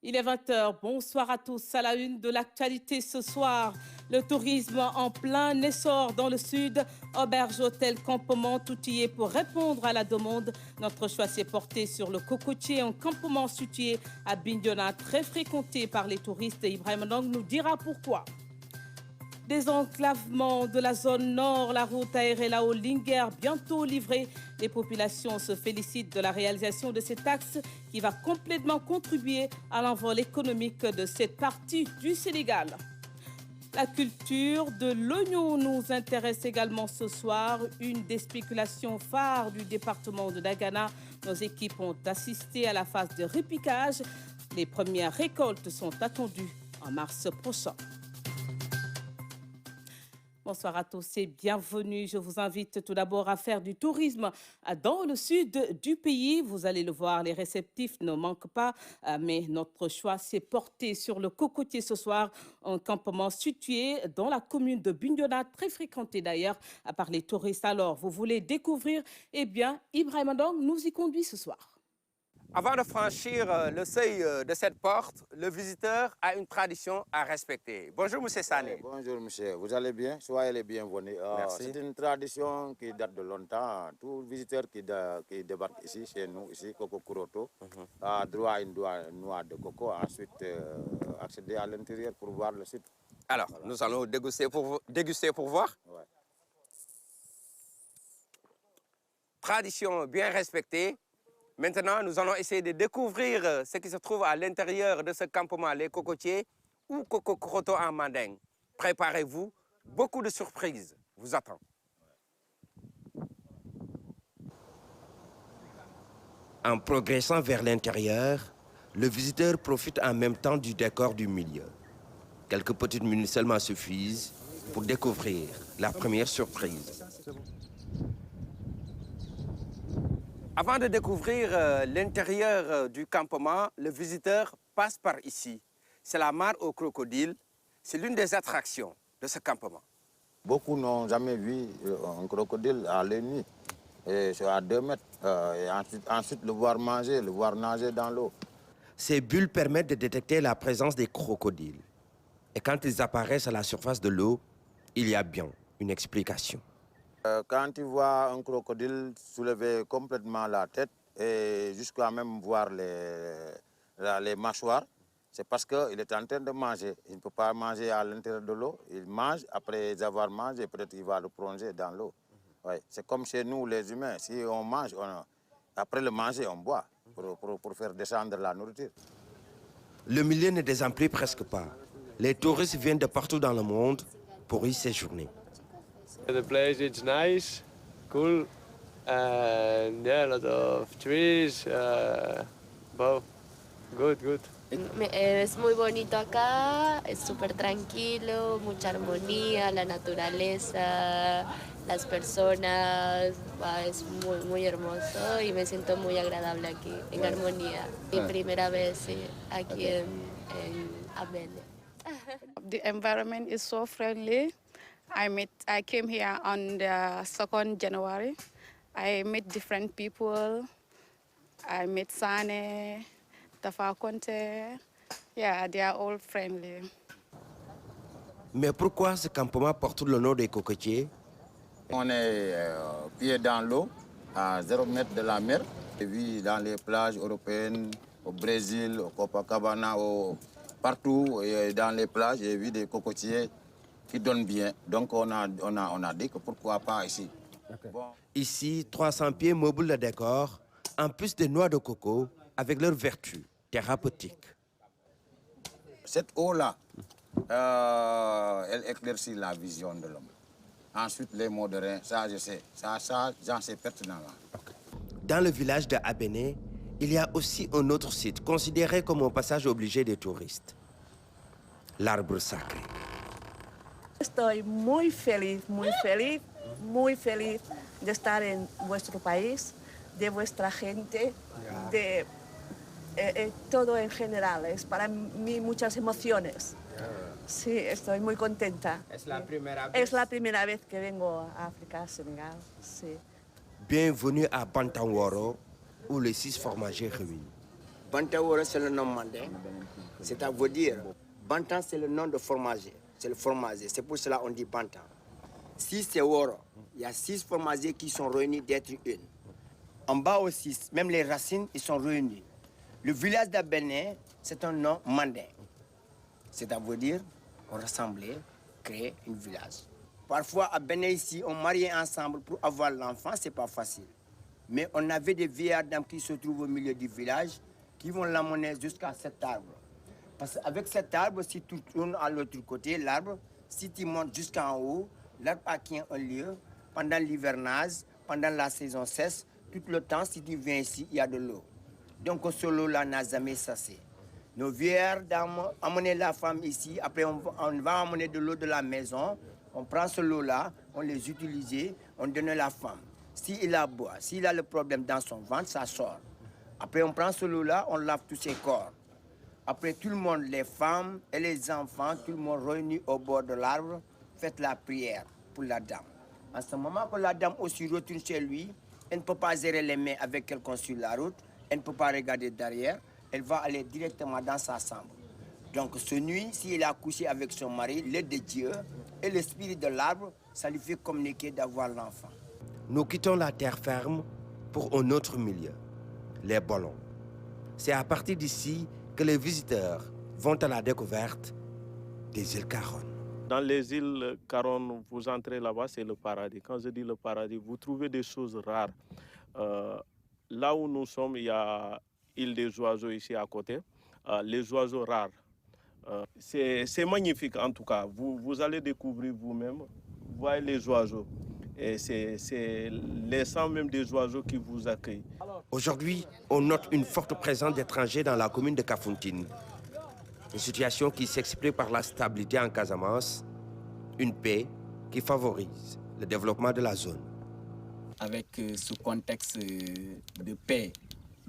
Il est 20 h. Bonsoir à tous. À la une de l'actualité ce soir, le tourisme en plein essor dans le sud. Auberge, hôtel, campement, tout y est pour répondre à la demande. Notre choix s'est porté sur le cocotier, un campement situé à Bignona, très fréquenté par les touristes. Ibrahim Ndong nous dira pourquoi. Désenclavement de la zone nord, la route aérée Lao-Linguère bientôt livrée. Les populations se félicitent de la réalisation de cet axe qui va complètement contribuer à l'envol économique de cette partie du Sénégal. La culture de l'oignon nous intéresse également ce soir, une des spéculations phares du département de Dagana. Nos équipes ont assisté à la phase de repiquage. Les premières récoltes sont attendues en mars prochain. Bonsoir à tous et bienvenue. Je vous invite tout d'abord à faire du tourisme dans le sud du pays. Vous allez le voir, les réceptifs ne manquent pas, mais notre choix s'est porté sur le cocotier ce soir, un campement situé dans la commune de Bignona, très fréquenté d'ailleurs par les touristes. Alors, vous voulez découvrir? Eh bien, Ibrahim Ndong nous y conduit ce soir. Avant de franchir le seuil de cette porte, le visiteur a une tradition à respecter. Bonjour, M. Sané. Bonjour, monsieur. Vous allez bien? Soyez les bienvenus. C'est une tradition qui date de longtemps. Tout visiteur qui débarque ici, chez nous, ici, Coco Kuroto, a droit à une noix de coco. Ensuite, accéder à l'intérieur pour voir le site. Alors, voilà. Nous allons déguster pour voir. Ouais. Tradition bien respectée. Maintenant, nous allons essayer de découvrir ce qui se trouve à l'intérieur de ce campement, les cocotiers ou Coco Kuroto en manding. Préparez-vous, beaucoup de surprises vous attendent. En progressant vers l'intérieur, le visiteur profite en même temps du décor du milieu. Quelques petites minutes seulement suffisent pour découvrir la première surprise. Avant de découvrir l'intérieur du campement, le visiteur passe par ici. C'est la mare aux crocodiles. C'est l'une des attractions de ce campement. Beaucoup n'ont jamais vu un crocodile à l'œil nu. C'est à 2 mètres. Et ensuite, le voir manger, le voir nager dans l'eau. Ces bulles permettent de détecter la présence des crocodiles. Et quand ils apparaissent à la surface de l'eau, il y a bien une explication. Quand tu vois un crocodile soulever complètement la tête et jusqu'à même voir les mâchoires, c'est parce qu'il est en train de manger. Il ne peut pas manger à l'intérieur de l'eau. Il mange, après avoir mangé, peut-être il va le plonger dans l'eau. Ouais. C'est comme chez nous, les humains. Si on mange, après le manger, on boit pour faire descendre la nourriture. Le milieu ne désemplit presque pas. Les touristes viennent de partout dans le monde pour y séjourner. The place is nice, cool, and yeah, a lot of trees. Wow, good. Es muy bonito acá, es súper tranquilo, mucha armonía, la naturaleza, las personas, es muy hermoso y me siento muy agradable aquí, en armonía. Mi primera vez aquí en Abene. The environment is so friendly. I came here on the 2nd January. I met different people. I met Sane, Tafa Conte. Yeah, they are all friendly. Mais pourquoi ce campement porte le nom des cocotiers? On est pieds dans l'eau, à 0 mètre de la mer. J'ai vu dans les plages européennes, au Brésil, au Copacabana, partout et dans les plages, j'ai vu des cocotiers qui donnent bien. Donc on a dit que pourquoi pas ici. Okay. Bon. Ici, 300 pieds meublent le décor, en plus des noix de coco, avec leurs vertus thérapeutiques. Cette eau-là, elle éclaircit la vision de l'homme. Ensuite, les mots de rein, ça je sais. Ça j'en sais pertinemment. Okay. Dans le village de Abene, il y a aussi un autre site considéré comme un passage obligé des touristes. L'arbre sacré. Estoy muy feliz de estar en vuestro país, de vuestra gente, de todo en general. Es para mí muchas emociones. Sí, estoy muy contenta. ¿Es la primera vez? Es la primera vez que vengo a África, Sénégal. Sí. Bienvenue à Bantangoro, où les 6 fromagers réunis. Bantawara, c'est le nom mandin. C'est à vous dire, Bantan, c'est le nom de fromager. C'est le fromager. C'est pour cela qu'on dit Bantan. Si c'est Woro, il y a 6 fromagers qui sont réunis d'être une. En bas aussi, même les racines, ils sont réunis. Le village d'Abené, c'est un nom mandin. C'est à vous dire, on rassemblait, créer un village. Parfois, à Bené ici, on mariait ensemble pour avoir l'enfant, c'est pas facile. Mais on avait des vieillards dames qui se trouvent au milieu du village, qui vont l'amener jusqu'à cet arbre. Parce qu'avec cet arbre, si tu tournes à l'autre côté, l'arbre, si tu montes jusqu'en haut, l'arbre acquiert un lieu. Pendant l'hivernage, pendant la saison sèche, tout le temps, si tu viens ici, il y a de l'eau. Donc ce lot-là n'a jamais cessé. Nos vieillards dames amenaient la femme ici, après on va amener de l'eau de la maison, on prend ce lot-là, on les utilisait, on donnait la femme. S'il a boit, s'il a le problème dans son ventre, ça sort. Après on prend ce lot-là, on lave tous ses corps. Après tout le monde, les femmes et les enfants, tout le monde réuni au bord de l'arbre, fait la prière pour la dame. À ce moment que la dame aussi retourne chez lui, elle ne peut pas gérer les mains avec quelqu'un sur la route, elle ne peut pas regarder derrière, elle va aller directement dans sa chambre. Donc ce nuit, si elle a couché avec son mari, l'aide de Dieu et l'esprit de l'arbre, ça lui fait communiquer d'avoir l'enfant. Nous quittons la terre ferme pour un autre milieu, les Bolons. C'est à partir d'ici que les visiteurs vont à la découverte des îles Caronne. Dans les îles Caronne, vous entrez là-bas, c'est le paradis. Quand je dis le paradis, vous trouvez des choses rares. Là où nous sommes, il y a l'île des oiseaux ici à côté, les oiseaux rares. C'est magnifique en tout cas. Vous allez découvrir vous-même, vous voyez les oiseaux. Et c'est les sons même des oiseaux qui vous accueillent. Aujourd'hui, on note une forte présence d'étrangers dans la commune de Kafountine. Une situation qui s'explique par la stabilité en Casamance, une paix qui favorise le développement de la zone. Avec ce contexte de paix,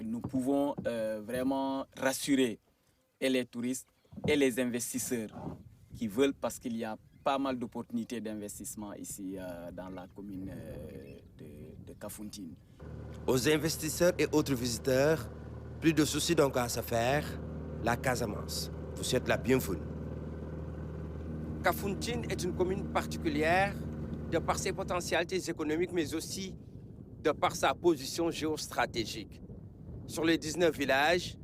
nous pouvons vraiment rassurer et les touristes et les investisseurs qui veulent, parce qu'il y a pas mal d'opportunités d'investissement ici dans la commune de Kafountine. Aux investisseurs et autres visiteurs, plus de soucis donc à se faire, la Casamance vous souhaite la bienvenue. Kafountine est une commune particulière de par ses potentialités économiques, mais aussi de par sa position géostratégique. Sur les 19 villages,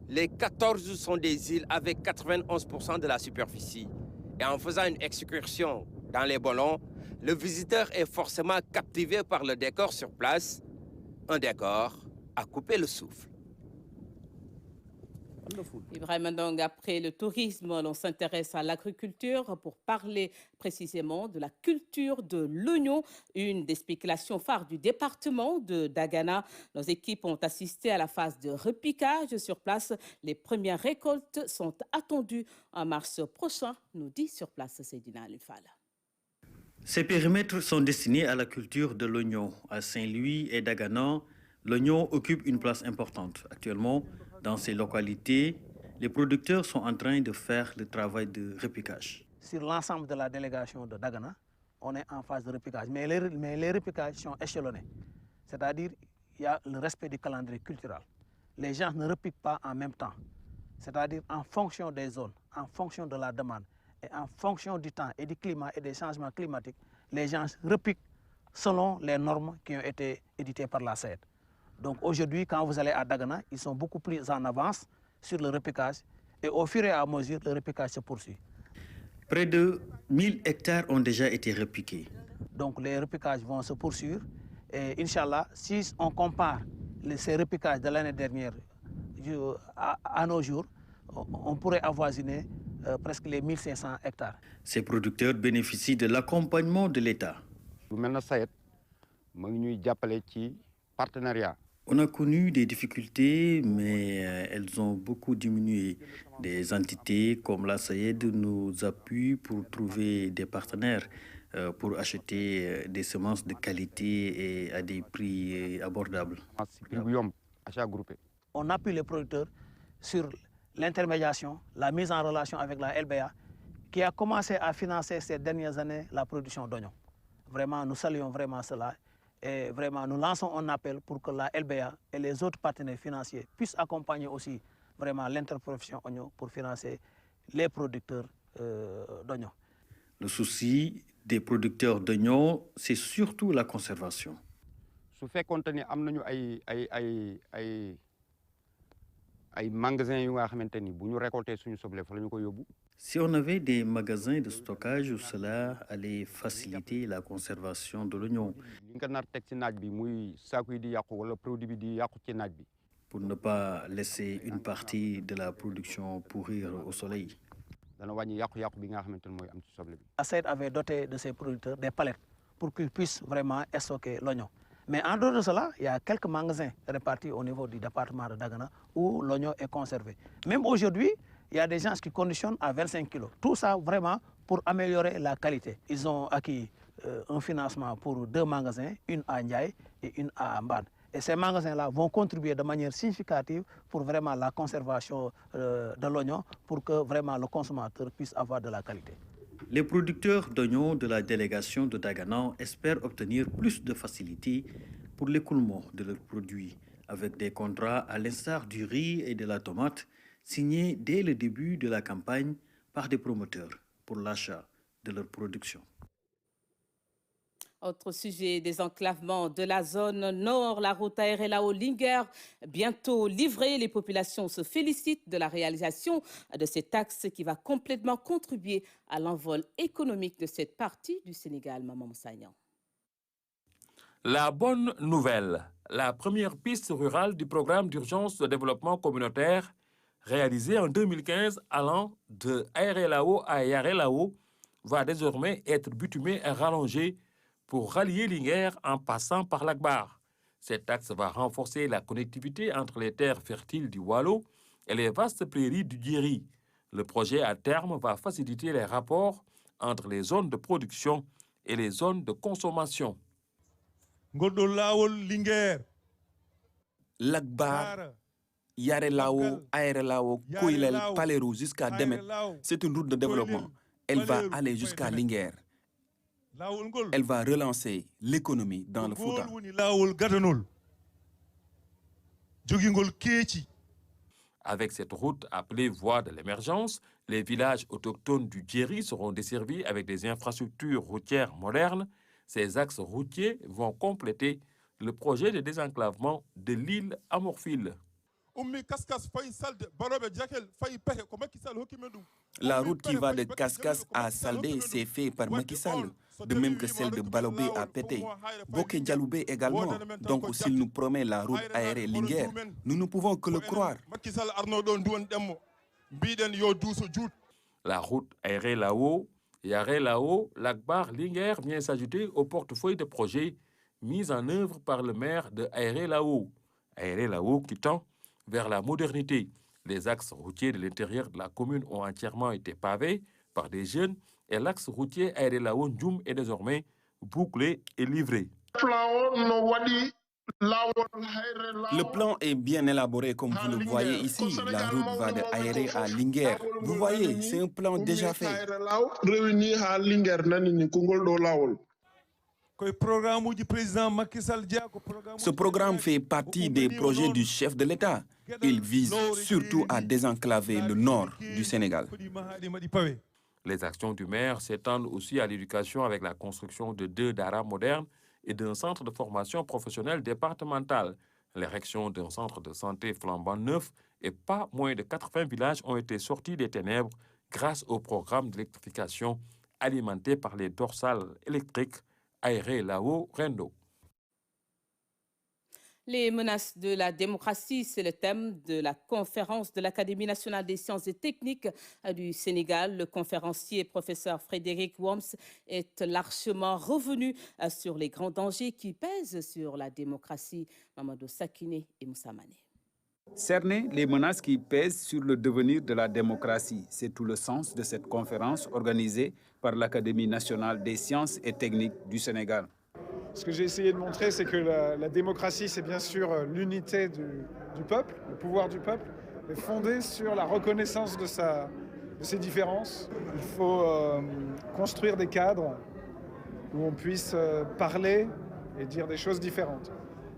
les 14 sont des îles avec 91% de la superficie. Et en faisant une excursion dans les Bolons, le visiteur est forcément captivé par le décor sur place, un décor à couper le souffle. Ibrahim Ndong, après le tourisme, l'on s'intéresse à l'agriculture pour parler précisément de la culture de l'oignon, une des spéculations phares du département de Dagana. Nos équipes ont assisté à la phase de repiquage sur place. Les premières récoltes sont attendues en mars prochain, nous dit sur place Seydina Alifal. Ces périmètres sont destinés à la culture de l'oignon. À Saint-Louis et Dagana, l'oignon occupe une place importante. Actuellement, dans ces localités, les producteurs sont en train de faire le travail de repiquage. Sur l'ensemble de la délégation de Dagana, on est en phase de repiquage. Mais les repiquages sont échelonnés. C'est-à-dire qu'il y a le respect du calendrier culturel. Les gens ne repiquent pas en même temps. C'est-à-dire en fonction des zones, en fonction de la demande et en fonction du temps et du climat et des changements climatiques, les gens repiquent selon les normes qui ont été éditées par la SED. Donc aujourd'hui, quand vous allez à Dagana, ils sont beaucoup plus en avance sur le repiquage et au fur et à mesure, le repiquage se poursuit. Près de 1000 hectares ont déjà été repiqués. Donc les repiquages vont se poursuivre et Inch'Allah, si on compare ces repiquages de l'année dernière à nos jours, on pourrait avoisiner presque les 1500 hectares. Ces producteurs bénéficient de l'accompagnement de l'État. On a connu des difficultés, mais elles ont beaucoup diminué. Des entités comme la SAED nous appuient pour trouver des partenaires pour acheter des semences de qualité et à des prix abordables. On appuie les producteurs sur l'intermédiation, la mise en relation avec la LBA, qui a commencé à financer ces dernières années la production d'oignons. Vraiment, nous saluons vraiment cela Et vraiment, nous lançons un appel pour que la LBA et les autres partenaires financiers puissent accompagner aussi vraiment l'interprofession oignon pour financer les producteurs d'oignons. Le souci des producteurs d'oignons, c'est surtout la conservation. su fekkoonte ni am nañu ay magasins yu nga xamante ni bu ñu récolter suñu soble fa la ñu ko yóbbu. Si on avait des magasins de stockage, cela allait faciliter la conservation de l'oignon. li nga nar teg ci naaj bi muy saaku yi di yàqu wala produit bi di yàqu ci naaj bi. Pour ne pas laisser une partie de la production pourrir au soleil. dana wàññi yàqu-yàqu bi nga xamante ni mooy am ci soble bi. La SAED avait doté de ses producteurs des palettes pour qu'ils puissent vraiment stocker l'oignon. Mais en dehors de cela, il y a quelques magasins répartis au niveau du département de Dagana où l'oignon est conservé. Même aujourd'hui, il y a des gens qui conditionnent à 25 kg. Tout ça vraiment pour améliorer la qualité. Ils ont acquis un financement pour 2 magasins, une à Ndiaye et une à Mbad. Et ces magasins-là vont contribuer de manière significative pour vraiment la conservation de l'oignon, pour que vraiment le consommateur puisse avoir de la qualité. Les producteurs d'oignons de la délégation de Dagana espèrent obtenir plus de facilité pour l'écoulement de leurs produits, avec des contrats à l'instar du riz et de la tomate, signés dès le début de la campagne par des promoteurs pour l'achat de leur production. Autre sujet, désenclavement de la zone nord, la route aérienne Lao-Linguère, bientôt livrée. Les populations se félicitent de la réalisation de cet axe qui va complètement contribuer à l'envol économique de cette partie du Sénégal. Maman Moussagnan. La bonne nouvelle, la première piste rurale du programme d'urgence de développement communautaire réalisé en 2015 allant de Aéré-Lao à Yaré-Lao va désormais être bitumée et rallongée pour rallier Linguère en passant par l'Akbar. Cet axe va renforcer la connectivité entre les terres fertiles du Waalo et les vastes prairies du Djeri. Le projet à terme va faciliter les rapports entre les zones de production et les zones de consommation. L'Akbar, Yaré-Lao, Aéré-Lao, Koilel, Palerou jusqu'à Demet, c'est une route de développement. Elle va aller jusqu'à Linguère. Elle va relancer l'économie dans le Fouta. Avec cette route appelée voie de l'émergence, les villages autochtones du Djeri seront desservis avec des infrastructures routières modernes. Ces axes routiers vont compléter le projet de désenclavement de l'île Amorphile. La route qui va de Kaskas à Saldé s'est faite par Macky Sall, de même que celle de Balobé à Pété. Boké Dialoubé également. Donc s'il nous promet la route aérienne Linguère, nous ne pouvons que le croire. La route aérienne Lao, Yaré-Lao, l'Akbar Linguère vient s'ajouter au portefeuille de projets mis en œuvre par le maire de Aéré-Lao. Aéré-Lao qui tend vers la modernité. Les axes routiers de l'intérieur de la commune ont entièrement été pavés par des jeunes et l'axe routier Aéré-Lao-Ndjoum est désormais bouclé et livré. Le plan est bien élaboré comme vous le voyez ici. La route va de Aéré à Linguère. Vous voyez, c'est un plan déjà fait. Ce programme fait partie des projets du chef de l'État. Il vise surtout à désenclaver le nord du Sénégal. Les actions du maire s'étendent aussi à l'éducation avec la construction de 2 daras modernes et d'un centre de formation professionnelle départemental. L'érection d'un centre de santé flambant neuf et pas moins de 80 villages ont été sortis des ténèbres grâce au programme d'électrification alimenté par les dorsales électriques Aéré-Lao Rendo. Les menaces de la démocratie, c'est le thème de la conférence de l'Académie nationale des sciences et techniques du Sénégal. Le conférencier professeur Frédéric Worms est largement revenu sur les grands dangers qui pèsent sur la démocratie. Mamadou Sakine et Moussa Mané. Cerner les menaces qui pèsent sur le devenir de la démocratie, c'est tout le sens de cette conférence organisée par l'Académie nationale des sciences et techniques du Sénégal. Ce que j'ai essayé de montrer, c'est que la démocratie, c'est bien sûr l'unité du peuple, le pouvoir du peuple, mais fondée sur la reconnaissance de ses différences. Il faut construire des cadres où on puisse parler et dire des choses différentes.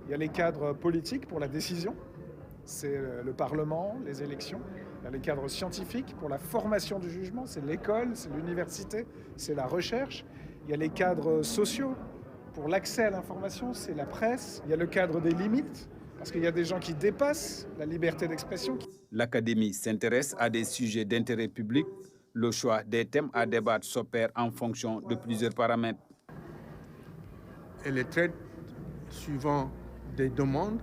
Il y a les cadres politiques pour la décision, c'est le Parlement, les élections. Il y a les cadres scientifiques pour la formation du jugement, c'est l'école, c'est l'université, c'est la recherche. Il y a les cadres sociaux pour l'accès à l'information, c'est la presse. Il y a le cadre des limites, parce qu'il y a des gens qui dépassent la liberté d'expression. L'Académie s'intéresse à des sujets d'intérêt public. Le choix des thèmes à débattre s'opère en fonction de plusieurs paramètres. Elle les traite suivant des demandes.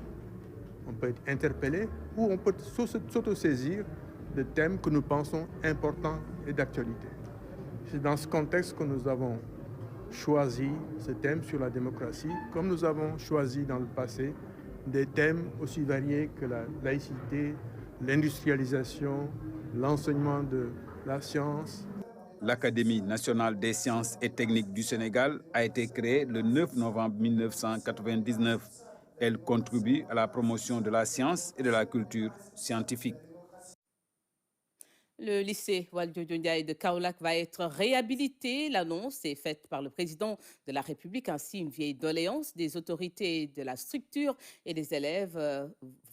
On peut être interpellé ou on peut s'autosaisir de thèmes que nous pensons importants et d'actualité. C'est dans ce contexte que nous avons choisi ce thème sur la démocratie, comme nous avons choisi dans le passé des thèmes aussi variés que la laïcité, l'industrialisation, l'enseignement de la science. L'Académie nationale des sciences et techniques du Sénégal a été créée le 9 novembre 1999. Elle contribue à la promotion de la science et de la culture scientifique. Le lycée Valdiodio Ndiaye de Kaolack va être réhabilité. L'annonce est faite par le président de la République, ainsi une vieille doléance des autorités de la structure et des élèves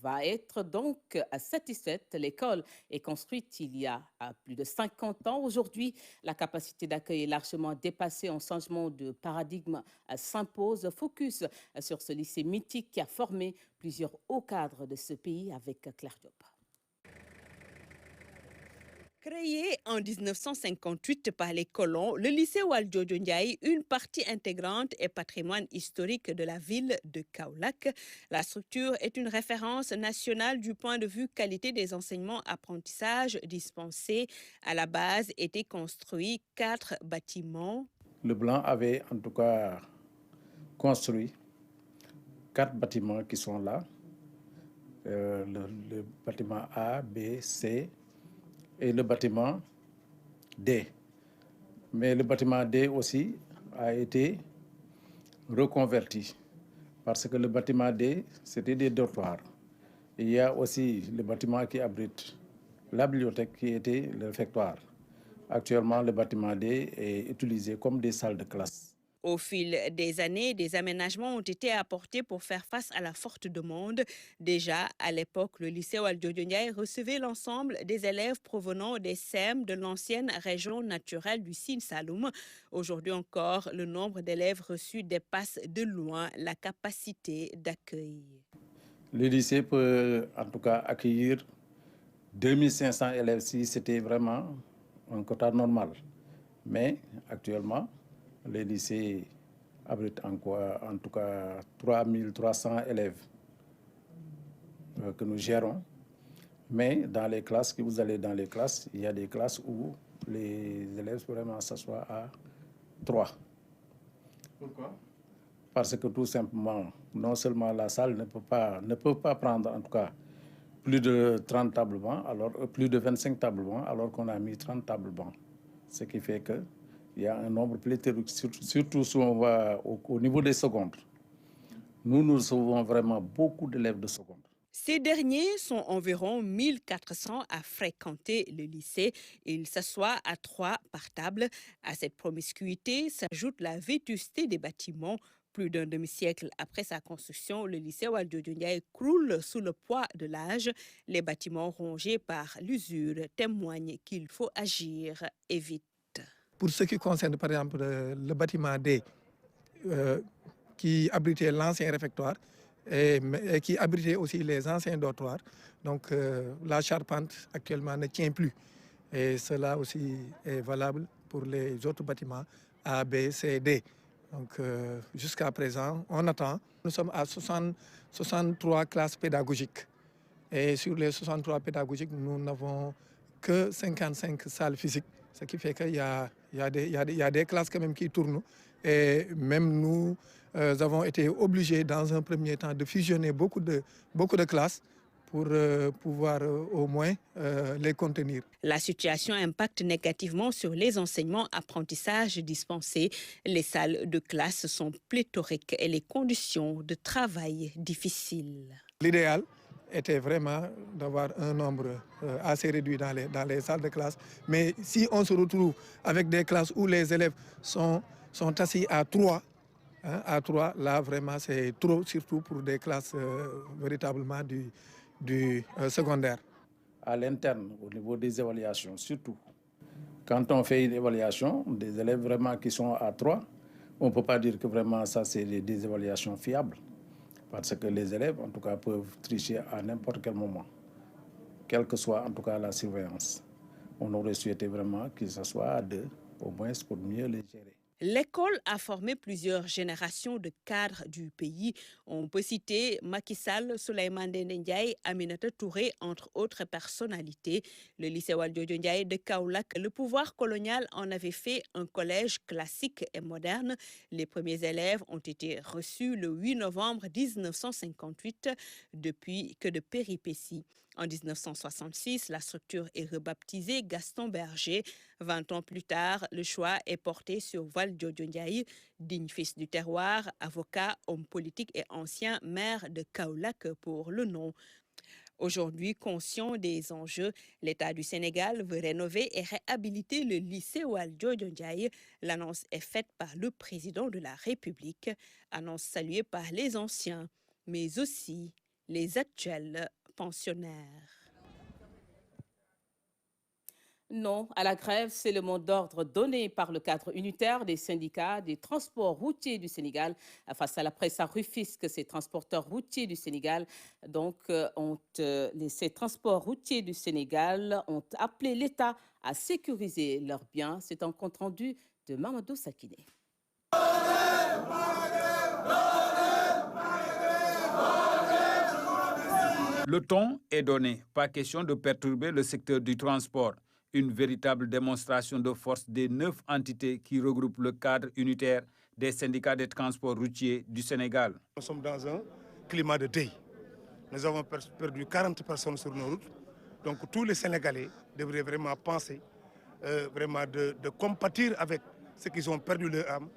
va être donc satisfaite. L'école est construite il y a plus de 50 ans. Aujourd'hui, la capacité d'accueil est largement dépassée. Un changement de paradigme s'impose. Focus sur ce lycée mythique qui a formé plusieurs hauts cadres de ce pays avec Claire Diop. Créé en 1958 par les colons, le lycée Valdiodio Ndiaye, une partie intégrante et patrimoine historique de la ville de Kaolack. La structure est une référence nationale du point de vue qualité des enseignements-apprentissages dispensés. À la base étaient construits 4 bâtiments. Le Blanc avait en tout cas construit 4 bâtiments qui sont là. Le bâtiment A, B, C et le bâtiment D. Mais le bâtiment D aussi a été reconverti parce que le bâtiment D, c'était des dortoirs. Il y a aussi le bâtiment qui abrite la bibliothèque qui était le réfectoire. Actuellement, le bâtiment D est utilisé comme des salles de classe. Au fil des années, des aménagements ont été apportés pour faire face à la forte demande. Déjà, à l'époque, le lycée Valdiodio Ndiaye recevait l'ensemble des élèves provenant des SEM de l'ancienne région naturelle du Sine Saloum. Aujourd'hui encore, le nombre d'élèves reçus dépasse de loin la capacité d'accueil. Le lycée peut en tout cas accueillir 2500 élèves si c'était vraiment un quota normal. Mais actuellement, les lycées abritent en tout cas 3300 élèves que nous gérons. Mais dans les classes, si vous allez dans les classes, il y a des classes où les élèves vraiment s'assoient à 3. Pourquoi? Parce que tout simplement, non seulement la salle ne peut pas prendre en tout cas plus de 30 tables bancs, alors plus de 25 tables bancs, alors qu'on a mis 30 tables bancs. Ce qui fait que il y a un nombre pléthorique, surtout si on va au niveau des secondes. Nous recevons vraiment beaucoup d'élèves de seconde. Ces derniers sont environ 1400 à fréquenter le lycée. Ils s'assoient à 3 par table. À cette promiscuité s'ajoute la vétusté des bâtiments. Plus d'un demi-siècle après sa construction, le lycée Valdiodio Ndiaye croule sous le poids de l'âge. Les bâtiments rongés par l'usure témoignent qu'il faut agir et vite. Pour ce qui concerne par exemple le bâtiment D qui abritait l'ancien réfectoire et qui abritait aussi les anciens dortoirs, donc la charpente actuellement ne tient plus. Et cela aussi est valable pour les autres bâtiments A, B, C, D. Donc jusqu'à présent, on attend. Nous sommes à 63 classes pédagogiques. Et sur les 63 pédagogiques, nous n'avons que 55 salles physiques. Ce qui fait qu'il y a des classes quand même qui tournent. Et même nous avons été obligés dans un premier temps de fusionner beaucoup de classes pour pouvoir au moins les contenir. La situation impacte négativement sur les enseignements-apprentissages dispensés. Les salles de classe sont pléthoriques et les conditions de travail difficiles. L'idéal était vraiment d'avoir un nombre assez réduit dans les salles de classe. Mais si on se retrouve avec des classes où les élèves sont assis à 3, Hein, A3, là, vraiment, c'est trop, surtout pour des classes véritablement du secondaire. À l'interne, au niveau des évaluations, surtout, quand on fait une évaluation des élèves vraiment qui sont à 3, on ne peut pas dire que vraiment ça, c'est des évaluations fiables. Parce que les élèves, en tout cas, peuvent tricher à n'importe quel moment, quelle que soit, en tout cas, la surveillance. On aurait souhaité vraiment que ce soit à 2, au moins pour mieux les gérer. L'école a formé plusieurs générations de cadres du pays. On peut citer Macky Sall, Souleymane Ndéné Ndiaye, Aminata Touré, entre autres personnalités. Le lycée Valdiodio Ndiaye de Kaolack, le pouvoir colonial en avait fait un collège classique et moderne. Les premiers élèves ont été reçus le 8 novembre 1958, depuis que de péripéties. En 1966, la structure est rebaptisée Gaston Berger. 20 ans plus tard, le choix est porté sur Valdiodio Ndiaye, digne fils du terroir, avocat, homme politique et ancien maire de Kaolack pour le nom. Aujourd'hui, conscient des enjeux, l'État du Sénégal veut rénover et réhabiliter le lycée Valdiodio Ndiaye. L'annonce est faite par le président de la République, annonce saluée par les anciens, mais aussi les actuels pensionnaires. Non à la grève, c'est le mot d'ordre donné par le cadre unitaire des syndicats des transports routiers du Sénégal. Face à la presse à Rufisque, ces transporteurs routiers du Sénégal, ces transports routiers du Sénégal ont appelé l'État à sécuriser leurs biens. C'est un compte rendu de Mamadou Sakiné. Le ton est donné. Pas question de perturber le secteur du transport. Une véritable démonstration de force des 9 entités qui regroupent le cadre unitaire des syndicats des transports routiers du Sénégal. Nous sommes dans un climat de deuil. Nous avons perdu 40 personnes sur nos routes. Donc tous les Sénégalais devraient vraiment penser de compatir avec ceux qui ont perdu leur âme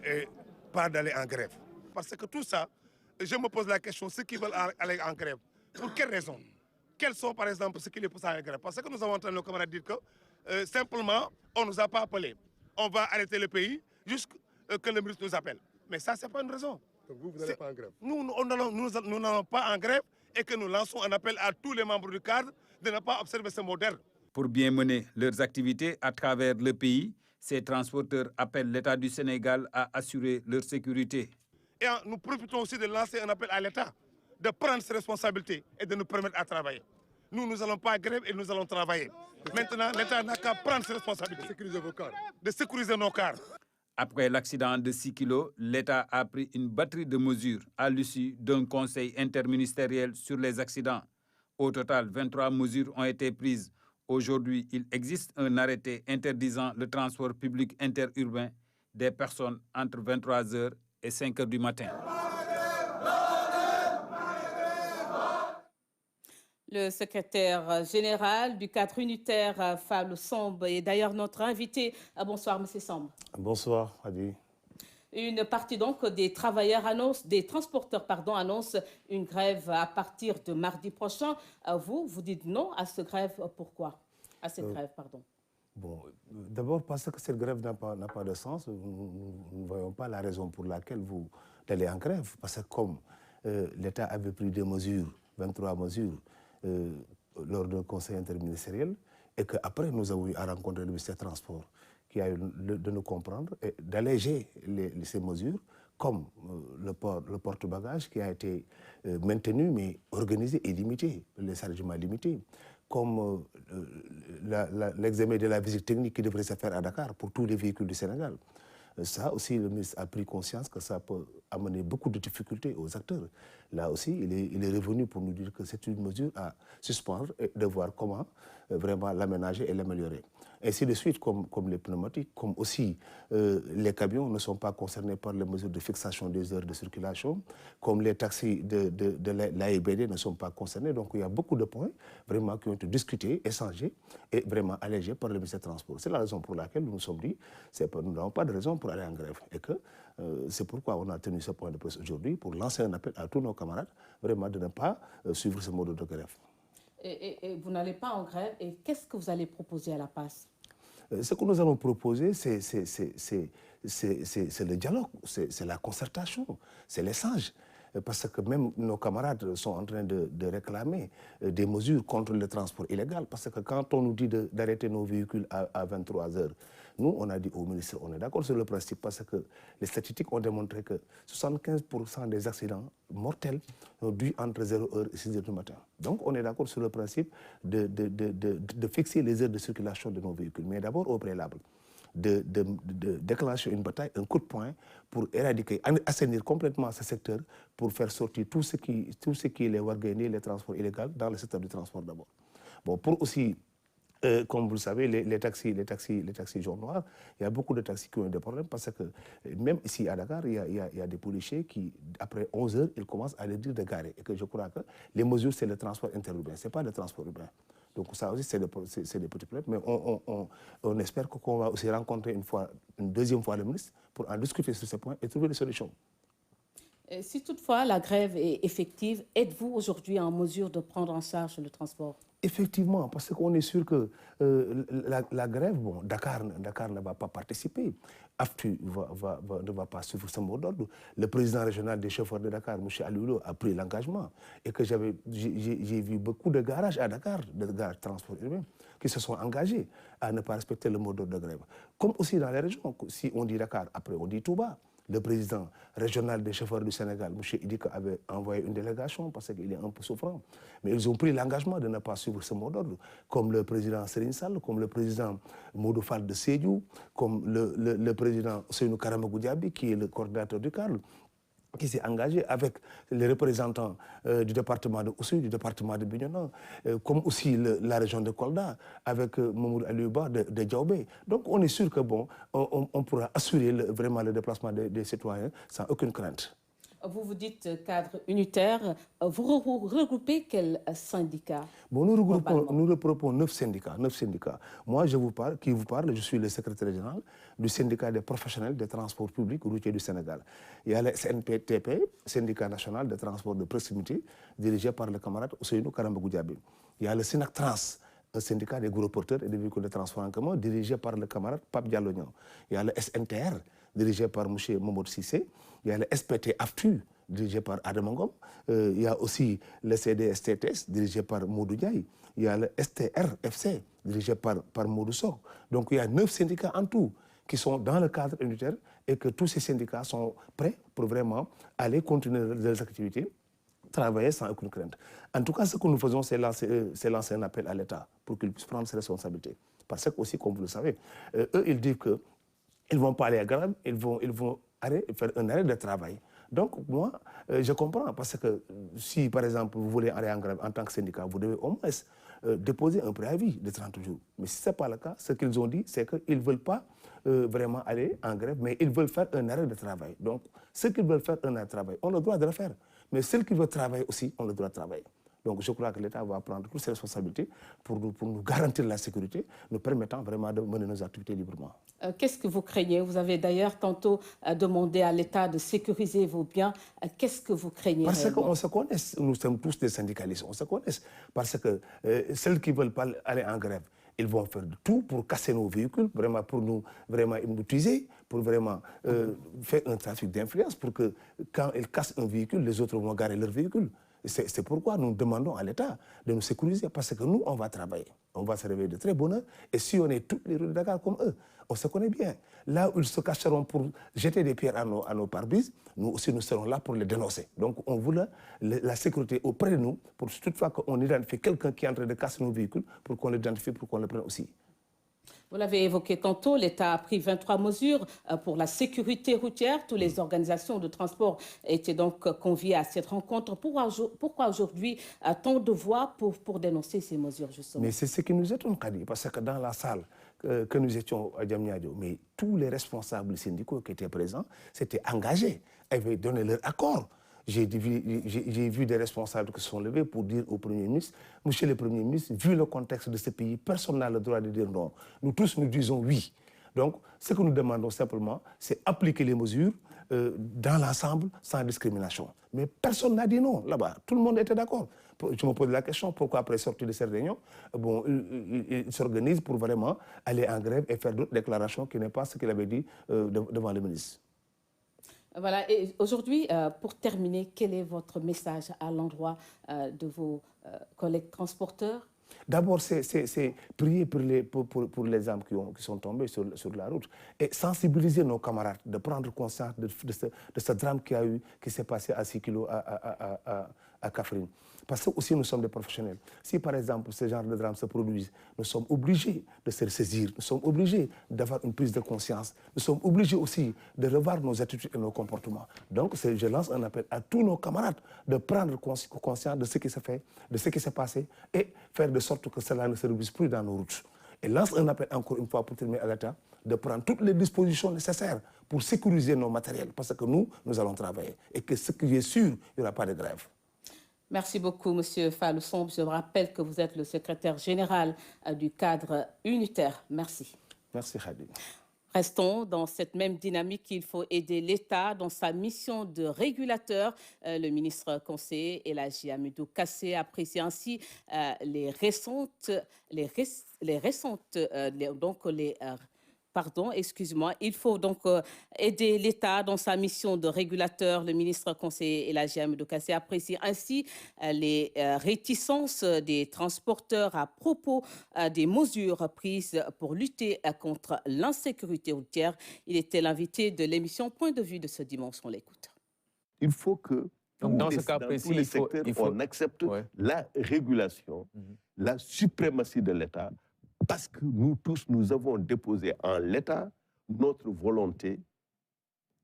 et pas d'aller en grève. Parce que tout ça, je me pose la question, ceux qui veulent aller en grève, pour quelles raisons? Quels sont par exemple ceux qui les poussent à la grève? Parce que nous avons entendu nos camarades dire que simplement on ne nous a pas appelés. On va arrêter le pays jusqu'à que le ministre nous appelle. Mais ça, ce n'est pas une raison. Donc vous n'allez pas en grève? Nous n'allons pas en grève et que nous lançons un appel à tous les membres du cadre de ne pas observer ce modèle. Pour bien mener leurs activités à travers le pays, ces transporteurs appellent l'État du Sénégal à assurer leur sécurité. Et nous profitons aussi de lancer un appel à l'État de prendre ses responsabilités et de nous permettre à travailler. Nous n'allons pas à grève et nous allons travailler. Maintenant, l'État n'a qu'à prendre ses responsabilités. De sécuriser vos cars. De sécuriser nos cars. Après l'accident de 6 kilos, l'État a pris une batterie de mesures à l'issue d'un conseil interministériel sur les accidents. Au total, 23 mesures ont été prises. Aujourd'hui, il existe un arrêté interdisant le transport public interurbain des personnes entre 23h et 5h du matin. Le secrétaire général du cadre unitaire, Fabio Sombe, est d'ailleurs notre invité. Bonsoir, M. Sombe. Bonsoir, Adi. Une partie donc des transporteurs annonce une grève à partir de mardi prochain. Vous dites non à cette grève. Pourquoi? À cette grève, pardon. Bon, d'abord parce que cette grève n'a pas de sens. Nous ne voyons pas la raison pour laquelle vous allez en grève. Parce que comme l'État avait pris des mesures, 23 mesures, lors d'un conseil interministériel, et qu'après nous avons eu à rencontrer le ministère des Transports qui a eu de nous comprendre et d'alléger ces mesures, comme le porte-bagages qui a été maintenu mais organisé et limité, les chargements limités, comme l'examen de la visite technique qui devrait se faire à Dakar pour tous les véhicules du Sénégal. Ça aussi, le ministre a pris conscience que ça peut amener beaucoup de difficultés aux acteurs. Là aussi, il est revenu pour nous dire que c'est une mesure à suspendre et de voir comment vraiment l'aménager et l'améliorer. Ainsi de suite, comme les pneumatiques, comme aussi les camions ne sont pas concernés par les mesures de fixation des heures de circulation, comme les taxis de l'AIBD ne sont pas concernés. Donc il y a beaucoup de points vraiment qui ont été discutés, échangés et vraiment allégés par le ministère des Transports. C'est la raison pour laquelle nous nous sommes dit que nous n'avons pas de raison pour aller en grève et que c'est pourquoi on a tenu ce point de presse aujourd'hui pour lancer un appel à tous nos camarades vraiment de ne pas suivre ce mode de grève. Et vous n'allez pas en grève, et qu'est-ce que vous allez proposer à la place? Ce que nous allons proposer, c'est le dialogue, c'est la concertation, c'est l'échange. Parce que même nos camarades sont en train de réclamer des mesures contre le transport illégal. Parce que quand on nous dit d'arrêter nos véhicules à 23 h, nous, on a dit au ministre, on est d'accord sur le principe, parce que les statistiques ont démontré que 75% des accidents mortels sont dus entre 0 h et 6 h du matin. Donc, on est d'accord sur le principe de fixer les heures de circulation de nos véhicules. Mais d'abord, au préalable, de déclencher une bataille, un coup de poing pour éradiquer, assainir complètement ce secteur, pour faire sortir tout ce qui est les wargainés, les transports illégaux dans le secteur du transport d'abord. Bon, pour aussi, comme vous le savez, les taxis jaunes noirs, il y a beaucoup de taxis qui ont des problèmes parce que même ici à Dakar, il y a des policiers qui, après 11 h, ils commencent à leur dire de garer. Et que je crois que les mesures, c'est le transport interurbain, ce n'est pas le transport urbain. Donc ça aussi, c'est des petits problèmes. Mais on espère qu'on va aussi rencontrer une deuxième fois le ministre pour en discuter sur ce point et trouver des solutions. Si toutefois la grève est effective, êtes-vous aujourd'hui en mesure de prendre en charge le transport? Effectivement, parce qu'on est sûr que la grève, bon, Dakar ne va pas participer. AFTU ne va pas suivre ce mot d'ordre. Le président régional des chauffeurs de Dakar, M. Alioulou, a pris l'engagement. Et que j'ai vu beaucoup de garages à Dakar, de garages transport urbain, qui se sont engagés à ne pas respecter le mot d'ordre de grève. Comme aussi dans les régions, si on dit Dakar, après on dit Touba. Le président régional des chauffeurs du Sénégal, M. Idika, avait envoyé une délégation parce qu'il est un peu souffrant. Mais ils ont pris l'engagement de ne pas suivre ce mot d'ordre, comme le président Serigne Sall, comme le président Modou Fall de Sédhiou, comme le président Seynou Karamagou Diaby, qui est le coordinateur du CARL, qui s'est engagé avec les représentants du département de Oussouye, du département de Bignona, comme aussi la région de Kolda, avec Mamoud Aliouba de Djaoubé. Donc on est sûr que bon, on pourra assurer vraiment le déplacement des citoyens sans aucune crainte. Vous vous dites cadre unitaire. Vous regroupez quels syndicats? Bon, nous regroupons 9 syndicats. Moi, je suis le secrétaire général du syndicat des professionnels des transports publics routiers du Sénégal. Il y a le SNPTP, syndicat national de transport de proximité, dirigé par le camarade Ousseynou Karambagou Diaby. Il y a le SYNAC Trans, un syndicat des gros porteurs et des véhicules de transport en commun, dirigé par le camarade Pape Dialognan. Il y a le SNTR, dirigé par M. Momod Sissé. Il y a le SPT AFTU, dirigé par Adam Ngom. Il y a aussi le CDSTTS, dirigé par Modou Ndiaye. Il y a le STRFC, dirigé par Modou Sok. Donc il y a 9 syndicats en tout qui sont dans le cadre unitaire et que tous ces syndicats sont prêts pour vraiment aller continuer leurs activités, travailler sans aucune crainte. En tout cas, ce que nous faisons, c'est lancer un appel à l'État pour qu'il puisse prendre ses responsabilités. Parce que aussi, comme vous le savez, eux, ils disent qu'ils ne vont pas aller à grève, ils vont faire un arrêt de travail. Donc, moi, je comprends, parce que si, par exemple, vous voulez aller en grève en tant que syndicat, vous devez au moins déposer un préavis de 30 jours. Mais si ce n'est pas le cas, ce qu'ils ont dit, c'est qu'ils ne veulent pas vraiment aller en grève, mais ils veulent faire un arrêt de travail. Donc, ceux qui veulent faire un arrêt de travail ont le droit de le faire. Mais ceux qui veulent travailler aussi ont le droit de travailler. Donc je crois que l'État va prendre toutes ses responsabilités pour nous garantir la sécurité, nous permettant vraiment de mener nos activités librement. Qu'est-ce que vous craignez? Vous avez d'ailleurs tantôt demandé à l'État de sécuriser vos biens. Qu'est-ce que vous craignez? Parce qu'on se connaît, nous sommes tous des syndicalistes, on se connaît. Parce que ceux qui ne veulent pas aller en grève, ils vont faire tout pour casser nos véhicules, vraiment pour nous utiliser, pour vraiment faire un trafic d'influence, pour que quand ils cassent un véhicule, les autres vont garer leur véhicule. C'est pourquoi nous demandons à l'État de nous sécuriser, parce que nous, on va travailler. On va se réveiller de très bonne heure. Et si on est toutes les rues de Dakar comme eux, on se connaît bien. Là où ils se cacheront pour jeter des pierres à nos pare-brises, nous aussi, nous serons là pour les dénoncer. Donc, on voulait la sécurité auprès de nous, pour toutefois qu'on identifie quelqu'un qui est en train de casser nos véhicules, pour qu'on l'identifie, pour qu'on le prenne aussi. Vous l'avez évoqué tantôt, l'État a pris 23 mesures pour la sécurité routière. Toutes les organisations de transport étaient donc conviées à cette rencontre. Pourquoi aujourd'hui tant de voix pour dénoncer ces mesures, justement? Mais c'est ce qui nous étonne, Kadi, parce que dans la salle que nous étions à Diamniadio, mais tous les responsables syndicaux qui étaient présents s'étaient engagés, avaient donné leur accord. J'ai vu des responsables qui se sont levés pour dire au Premier ministre, Monsieur le Premier ministre, vu le contexte de ce pays, personne n'a le droit de dire non. Nous tous, nous disons oui. Donc, ce que nous demandons simplement, c'est appliquer les mesures dans l'ensemble, sans discrimination. Mais personne n'a dit non là-bas. Tout le monde était d'accord. Je me pose la question, pourquoi après sortir de cette réunion, bon, il s'organise pour vraiment aller en grève et faire d'autres déclarations qui n'est pas ce qu'il avait dit devant le ministre. Voilà, et aujourd'hui, pour terminer, quel est votre message à l'endroit de vos collègues transporteurs? D'abord, c'est prier pour les âmes qui sont tombées sur la route et sensibiliser nos camarades, de prendre conscience de ce drame qui s'est passé à 6 kilos à Kaffrine. Parce que aussi nous sommes des professionnels. Si par exemple ce genre de drame se produit, nous sommes obligés de se saisir, nous sommes obligés d'avoir une prise de conscience, nous sommes obligés aussi de revoir nos attitudes et nos comportements. Donc je lance un appel à tous nos camarades de prendre conscience de ce qui s'est fait, de ce qui s'est passé et faire de sorte que cela ne se reproduise plus dans nos routes. Et lance un appel encore une fois pour terminer à l'État de prendre toutes les dispositions nécessaires pour sécuriser nos matériels parce que nous allons travailler et que ce qui est sûr, il n'y aura pas de grève. Merci beaucoup, M. Fallou Somb. Je vous rappelle que vous êtes le secrétaire général du cadre unitaire. Merci. Merci, Khadi. Restons dans cette même dynamique. Il faut aider l'État dans sa mission de régulateur. Le ministre conseiller Elhadji Hamidou Kassé apprécie ainsi il faut donc aider l'État dans sa mission de régulateur. Le ministre conseiller Elhadji Hamidou Kassé apprécie ainsi les réticences des transporteurs à propos des mesures prises pour lutter contre l'insécurité routière. Il était l'invité de l'émission Point de vue de ce dimanche. On l'écoute. Il faut que donc, dans ce cas précis, tous les secteurs, on accepte la régulation, la suprématie de l'État, parce que nous tous, nous avons déposé en l'État notre volonté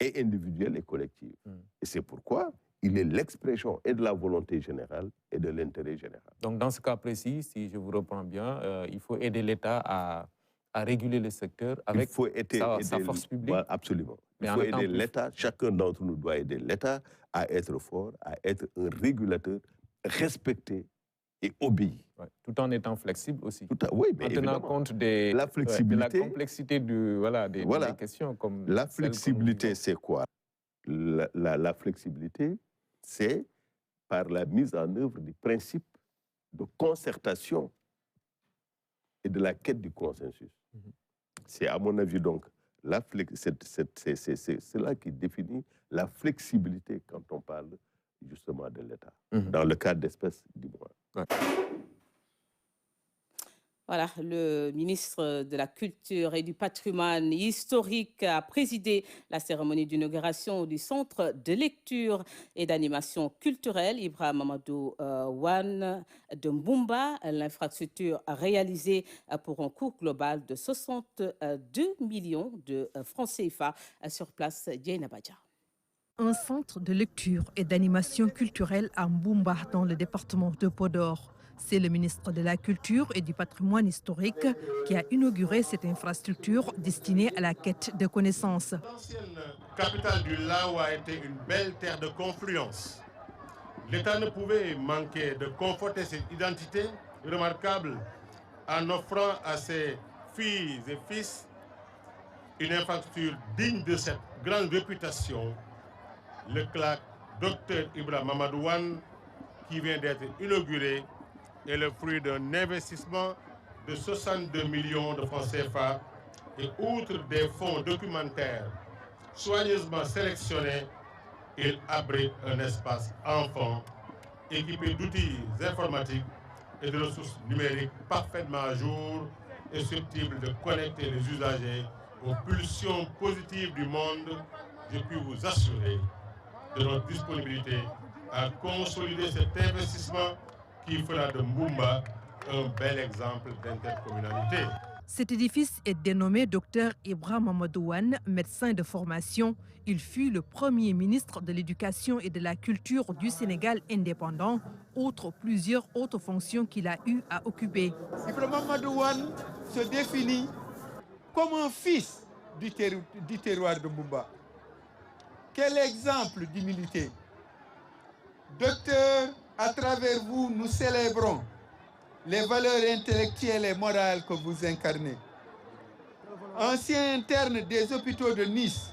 et individuelle et collective. Et c'est pourquoi il est l'expression et de la volonté générale et de l'intérêt général. Donc dans ce cas précis, si je vous reprends bien, il faut aider l'État à réguler le secteur avec sa force publique. Voilà, absolument. Il faut aider l'État, chacun d'entre nous doit aider l'État à être fort, à être un régulateur respecté et obéi. Ouais, tout en étant flexible aussi. Oui, mais en tenant compte de la complexité des questions. Comme la flexibilité, c'est quoi? La flexibilité, c'est par la mise en œuvre du principe de concertation et de la quête du consensus. C'est à mon avis donc, c'est cela qui définit la flexibilité quand on parle justement de l'État, dans le cas d'espèces du moins. Voilà, le ministre de la Culture et du Patrimoine historique a présidé la cérémonie d'inauguration du Centre de lecture et d'animation culturelle Ibrahim Mamadou Wane de Mbumba. L'infrastructure a réalisé pour un coût global de 62 millions de francs CFA sur place. Diana Badja. Un centre de lecture et d'animation culturelle à Mbumba dans le département de Podor. C'est le ministre de la Culture et du Patrimoine historique qui a inauguré cette infrastructure destinée à la quête de connaissances. L'ancienne capitale du Lao a été une belle terre de confluence. L'État ne pouvait manquer de conforter cette identité remarquable en offrant à ses filles et fils une infrastructure digne de cette grande réputation. Le CLAC Dr Ibrahim Mamadou Wane, qui vient d'être inauguré, est le fruit d'un investissement de 62 millions de francs CFA et outre des fonds documentaires soigneusement sélectionnés, il abrite un espace enfant équipé d'outils informatiques et de ressources numériques parfaitement à jour et susceptibles de connecter les usagers aux pulsions positives du monde. Je puis vous assurer de notre disponibilité à consolider cet investissement qui fera de Mbumba un bel exemple d'intercommunalité. Cet édifice est dénommé Dr Ibrahim Mamadou Wane, médecin de formation. Il fut le premier ministre de l'Éducation et de la Culture du Sénégal indépendant, outre plusieurs autres fonctions qu'il a eu à occuper. Ibrahim Mamadou Wane se définit comme un fils du terroir de Mbumba. Quel exemple d'humilité! Docteur, à travers vous, nous célébrons les valeurs intellectuelles et morales que vous incarnez. Ancien interne des hôpitaux de Nice,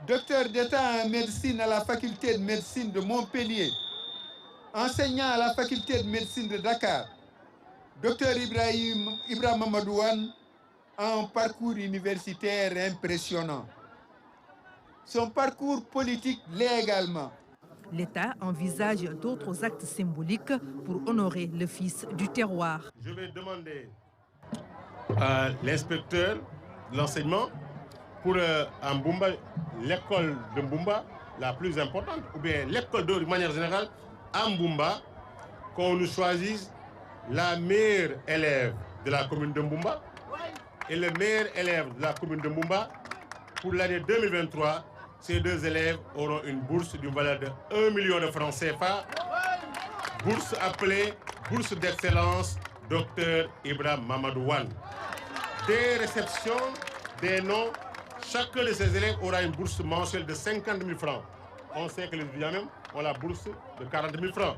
docteur d'État en médecine à la faculté de médecine de Montpellier, enseignant à la faculté de médecine de Dakar, docteur Ibrahim Mamadouane a un parcours universitaire impressionnant. Son parcours politique l'est également. L'État envisage d'autres actes symboliques pour honorer le fils du terroir. Je vais demander à l'inspecteur de l'enseignement pour Mbumba, l'école de Mbumba, la plus importante, ou bien l'école de manière générale, à Mbumba, qu'on nous choisisse la meilleure élève de la commune de Mbumba et le meilleur élève de la commune de Mbumba. Pour l'année 2023, ces deux élèves auront une bourse d'une valeur de 1 million de francs CFA, bourse appelée bourse d'excellence Dr Ibrahim Mamadouane. Des réceptions, des noms, chacun de ces élèves aura une bourse mensuelle de 50 000 francs. On sait que les étudiants même ont la bourse de 40 000 francs.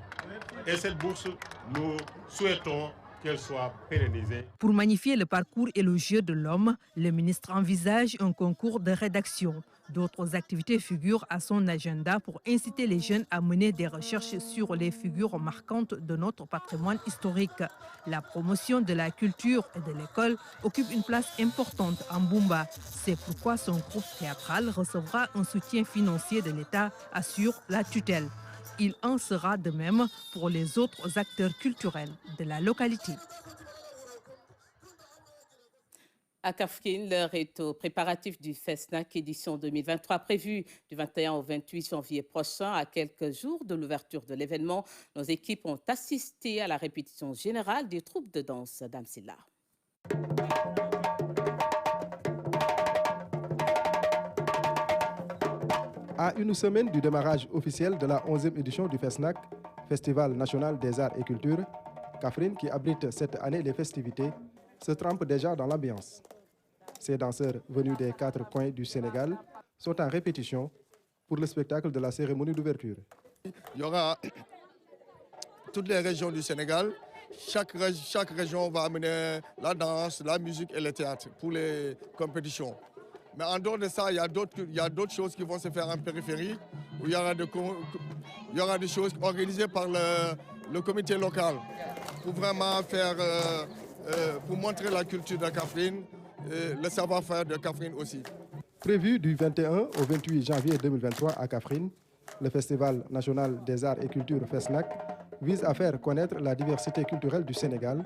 Et cette bourse, nous souhaitons qu'elle soit pérennisée. Pour magnifier le parcours élogieux de l'homme, le ministre envisage un concours de rédaction. D'autres activités figurent à son agenda pour inciter les jeunes à mener des recherches sur les figures marquantes de notre patrimoine historique. La promotion de la culture et de l'école occupe une place importante en Mbumba. C'est pourquoi son groupe théâtral recevra un soutien financier de l'État, assure la tutelle. Il en sera de même pour les autres acteurs culturels de la localité. À Kaffrine, l'heure est au préparatif du FESNAC édition 2023 prévu du 21 au 28 janvier prochain. À quelques jours de l'ouverture de l'événement, nos équipes ont assisté à la répétition générale des troupes de danse d'Amsila. À une semaine du démarrage officiel de la 11e édition du FESNAC, Festival national des arts et cultures, Kaffrine, qui abrite cette année les festivités, se trempe déjà dans l'ambiance. Ces danseurs venus des 4 coins du Sénégal sont en répétition pour le spectacle de la cérémonie d'ouverture. Il y aura toutes les régions du Sénégal. Chaque région va amener la danse, la musique et le théâtre pour les compétitions. Mais en dehors de ça, il y a d'autres choses qui vont se faire en périphérie, où il y aura des choses organisées par le comité local pour vraiment faire, pour montrer la culture de Kaffrine, le savoir-faire de Kaffrine aussi. Prévu du 21 au 28 janvier 2023 à Kaffrine, le Festival national des arts et cultures FESNAC vise à faire connaître la diversité culturelle du Sénégal,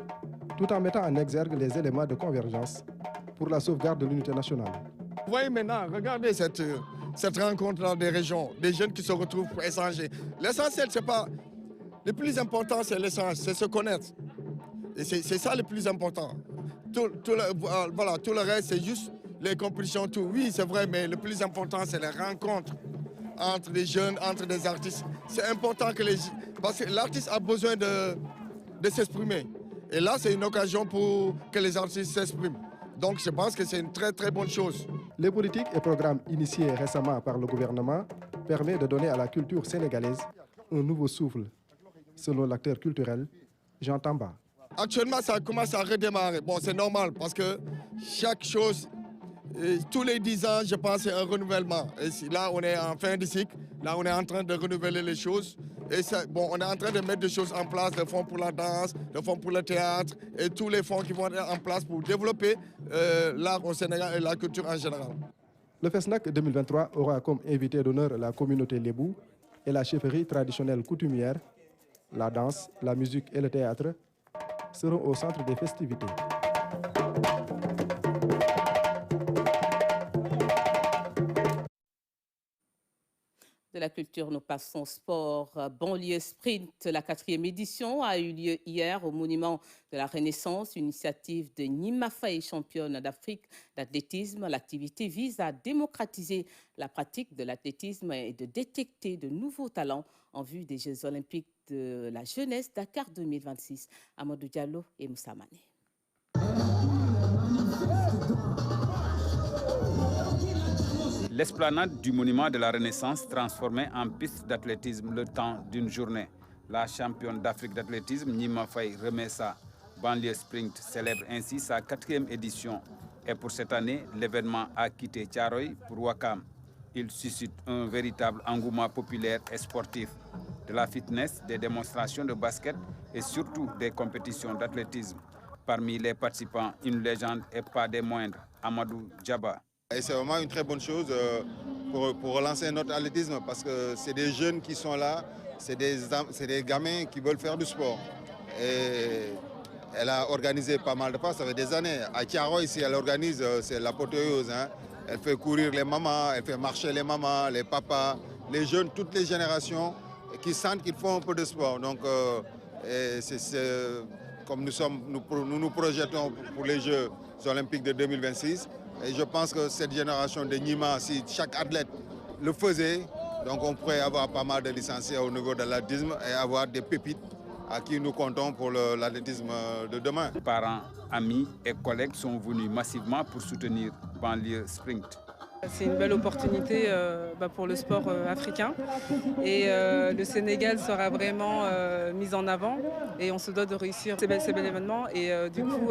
tout en mettant en exergue les éléments de convergence pour la sauvegarde de l'unité nationale. Vous voyez maintenant, regardez cette rencontre des régions, des jeunes qui se retrouvent pour échanger. L'essentiel, c'est pas... Le plus important, c'est l'échange, c'est se connaître. Et c'est ça le plus important. Tout le reste, c'est juste les compétitions, tout. Oui, c'est vrai, mais le plus important, c'est les rencontres entre les jeunes, entre des artistes. C'est important que parce que l'artiste a besoin de s'exprimer. Et là, c'est une occasion pour que les artistes s'expriment. Donc, je pense que c'est une très, très bonne chose. Les politiques et programmes initiés récemment par le gouvernement permettent de donner à la culture sénégalaise un nouveau souffle, selon l'acteur culturel Jean Tamba. Actuellement, ça commence à redémarrer. Bon, c'est normal parce que chaque chose, tous les 10 ans, je pense, c'est un renouvellement. Et là, on est en fin de cycle. Là, on est en train de renouveler les choses. Et ça, bon, on est en train de mettre des choses en place, des fonds pour la danse, des fonds pour le théâtre et tous les fonds qui vont être en place pour développer l'art au Sénégal et la culture en général. Le FESNAC 2023 aura comme invité d'honneur la communauté Lébou et la chefferie traditionnelle coutumière. La danse, la musique et le théâtre seront au centre des festivités. De la culture, nous passons au sport. Banlieue Sprint, la 4e édition, a eu lieu hier au Monument de la Renaissance, une initiative de Nima Faye, championne d'Afrique d'athlétisme. L'activité vise à démocratiser la pratique de l'athlétisme et de détecter de nouveaux talents en vue des Jeux olympiques de la jeunesse Dakar 2026. Amadou Diallo et Moussa Mané. L'esplanade du monument de la Renaissance transformée en piste d'athlétisme le temps d'une journée. La championne d'Afrique d'athlétisme, Nima Faye Remessa Banlieue Sprint, célèbre ainsi sa 4e édition. Et pour cette année, l'événement a quitté Thiaroye pour Ouakam. Il suscite un véritable engouement populaire et sportif. De la fitness, des démonstrations de basket et surtout des compétitions d'athlétisme. Parmi les participants, une légende et pas des moindres, Amadou Djaba. C'est vraiment une très bonne chose pour relancer notre athlétisme parce que c'est des jeunes qui sont là, c'est des gamins qui veulent faire du sport. Et elle a organisé pas mal de fois, ça fait des années. À Tiaro, ici, elle organise, c'est l'apothéose. Hein. Elle fait courir les mamans, elle fait marcher les mamans, les papas, les jeunes, toutes les générations qui sentent qu'ils font un peu de sport. Donc, comme nous nous projetons pour les Jeux olympiques de 2026, et je pense que cette génération de Nima, si chaque athlète le faisait, donc on pourrait avoir pas mal de licenciés au niveau de l'athlétisme et avoir des pépites à qui nous comptons pour l'athlétisme de demain. Parents, amis et collègues sont venus massivement pour soutenir Banlieue Sprint. C'est une belle opportunité pour le sport africain et le Sénégal sera vraiment mis en avant et on se doit de réussir ces bel événements et du coup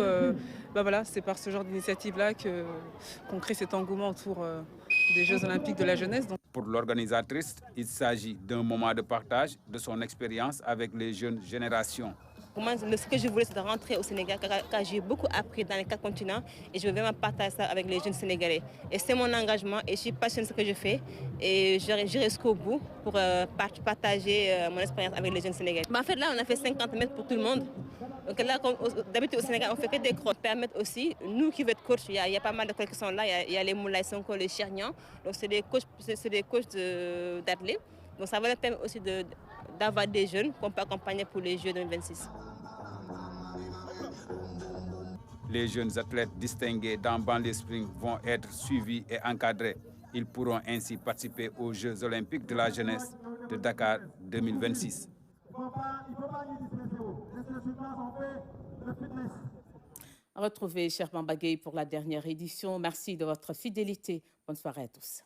voilà, c'est par ce genre d'initiative-là qu'on crée cet engouement autour des Jeux olympiques de la jeunesse. Pour l'organisatrice, il s'agit d'un moment de partage de son expérience avec les jeunes générations. Moi, ce que je voulais, c'est de rentrer au Sénégal, car j'ai beaucoup appris dans les 4 continents et je veux vraiment partager ça avec les jeunes Sénégalais. Et c'est mon engagement et je suis passionnée de ce que je fais et j'irai jusqu'au bout pour partager mon expérience avec les jeunes Sénégalais. En fait, là, on a fait 50 mètres pour tout le monde. Donc là, d'habitude au Sénégal, on fait que des croches. Permettre aussi, nous qui veulent être coachs, il y a pas mal de coachs qui sont là, il y a les Moulay Sonko, les Chernian. Donc c'est des coachs d'athlètes. Donc ça va nous permettre aussi d'avoir des jeunes qu'on peut accompagner pour les Jeux 2026. Les jeunes athlètes distingués dans Banlieue Sprint vont être suivis et encadrés. Ils pourront ainsi participer aux Jeux olympiques de la jeunesse de Dakar 2026. Retrouvez Sherman Bagay pour la dernière édition. Merci de votre fidélité. Bonne soirée à tous.